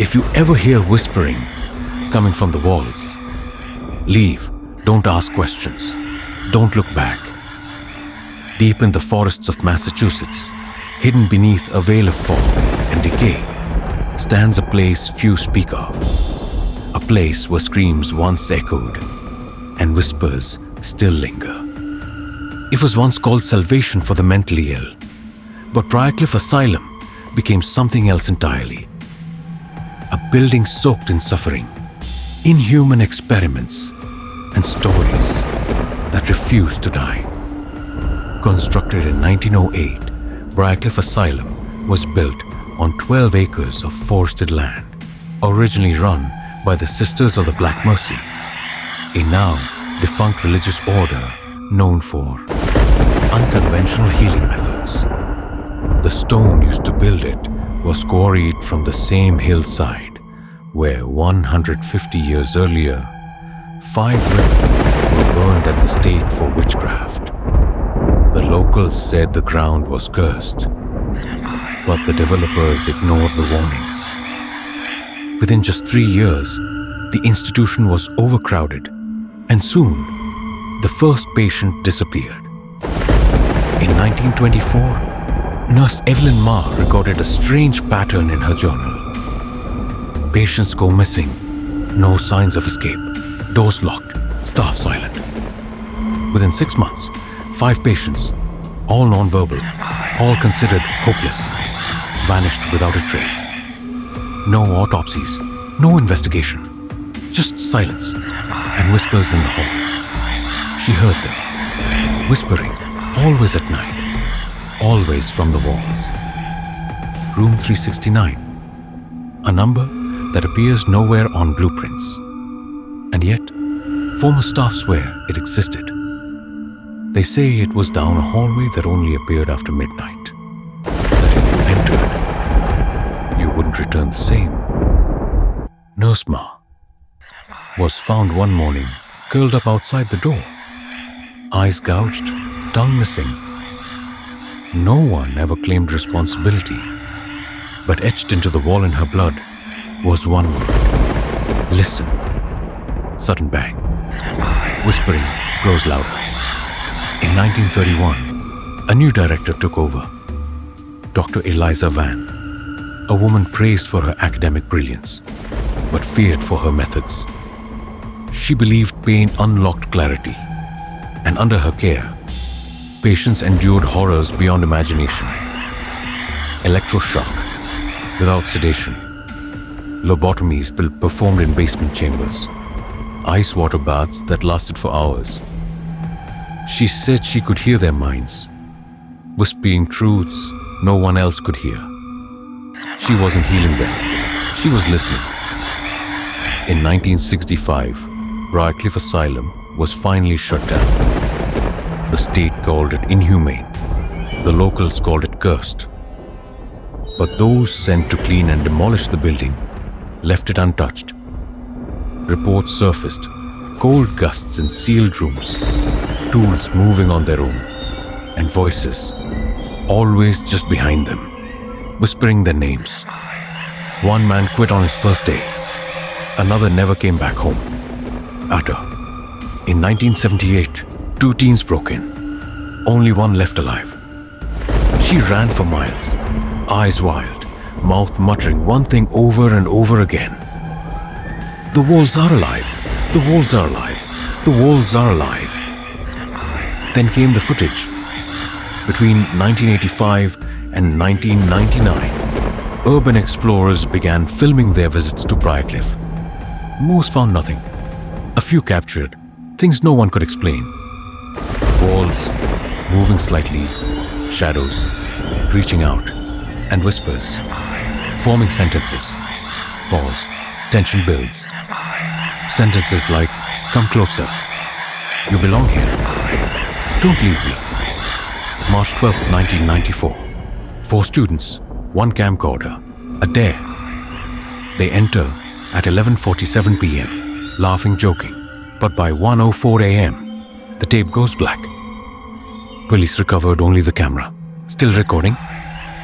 If you ever hear whispering coming from the walls, leave. Don't ask questions. Don't look back. Deep in the forests of Massachusetts, hidden beneath a veil of fog and decay, stands a place few speak of. A place where screams once echoed and whispers still linger. It was once called salvation for the mentally ill, but Briarcliff Asylum became something else entirely. A building soaked in suffering, inhuman experiments, and stories that refuse to die. Constructed in 1908, Briarcliff Asylum was built on 12 acres of forested land, originally run by the Sisters of the Black Mercy, a now defunct religious order known for unconventional healing methods. The stone used to build it was quarried from the same hillside where 150 years earlier, 5 women were burned at the stake for witchcraft. The locals said the ground was cursed, but the developers ignored the warnings. Within just 3 years, the institution was overcrowded, and soon, the first patient disappeared. In 1924, Nurse Evelyn Ma recorded a strange pattern in her journal. Patients go missing, no signs of escape, doors locked, staff silent. Within 6 months, 5 patients, all non-verbal, all considered hopeless, vanished without a trace. No autopsies, no investigation, just silence and whispers in the hall. She heard them, whispering, always at night, always from the walls. Room 369, a number that appears nowhere on blueprints. And yet, former staff swear it existed. They say it was down a hallway that only appeared after midnight. That if you entered, you wouldn't return the same. Nurse Ma was found one morning curled up outside the door, eyes gouged, tongue missing. No one ever claimed responsibility, but etched into the wall in her blood was one word: listen. Sudden bang. Whispering grows louder. In 1931, a new director took over, Dr. Eliza Vann, a woman praised for her academic brilliance, but feared for her methods. She believed pain unlocked clarity, and under her care, patients endured horrors beyond imagination. Electroshock, without sedation, lobotomies performed in basement chambers, ice water baths that lasted for hours. She said she could hear their minds, whispering truths no one else could hear. She wasn't healing them, she was listening. In 1965, Briarcliff Asylum was finally shut down. The state called it inhumane. The locals called it cursed. But those sent to clean and demolish the building left it untouched. Reports surfaced, cold gusts in sealed rooms, tools moving on their own, and voices, always just behind them, whispering their names. One man quit on his first day. Another never came back home. Utter. In 1978, 2 teens broke in. Only one left alive. She ran for miles, eyes wild, mouth muttering one thing over and over again. The walls are alive. The walls are alive. The walls are alive. Then came the footage. Between 1985 and 1999, urban explorers began filming their visits to Briarcliff. Most found nothing. A few captured things no one could explain. Walls moving slightly, shadows reaching out, and whispers forming sentences. Pause. Tension builds. Sentences like, "Come closer. You belong here. Don't leave me." March 12, 1994. 4 students, 1 camcorder, a dare. They enter at 11:47 p.m., laughing, joking. But by 1:04 a.m., the tape goes black. Police recovered only the camera, still recording,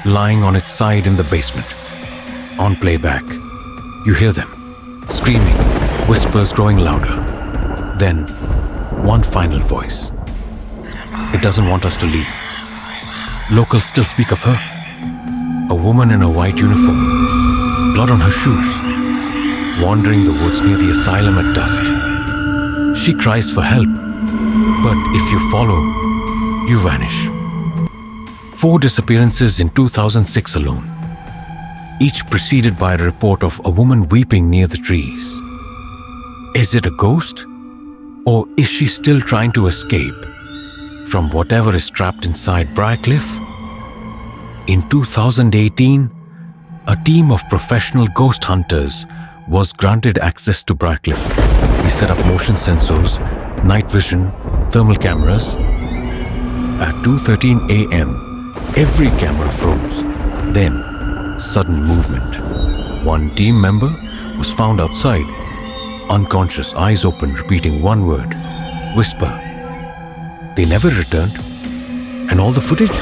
lying on its side in the basement. On playback, You hear them, screaming, whispers growing louder. Then, one final voice. It doesn't want us to leave. Locals still speak of her. A woman in a white uniform, blood on her shoes, wandering the woods near the asylum at dusk. She cries for help, but if you follow, you vanish. 4 disappearances in 2006 alone, each preceded by a report of a woman weeping near the trees. Is it a ghost? Or is she still trying to escape from whatever is trapped inside Briarcliff? In 2018, a team of professional ghost hunters was granted access to Briarcliff. We set up motion sensors, night vision, thermal cameras. At 2:13 a.m., every camera froze. Then, sudden movement. One team member was found outside, unconscious, eyes open, repeating one word, whisper. They never returned, and all the footage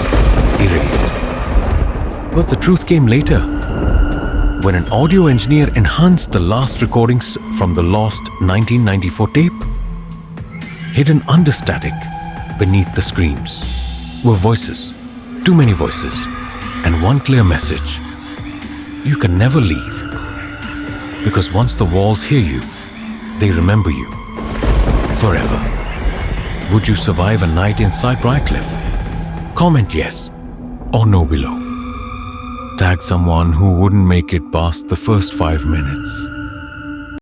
erased. But the truth came later, when an audio engineer enhanced the last recordings from the lost 1994 tape. Hidden under static, beneath the screams, were voices, too many voices, and one clear message. You can never leave, because once the walls hear you, they remember you forever. Would you survive a night inside Briarcliff? Comment yes or no below. Tag someone who wouldn't make it past the first 5 minutes.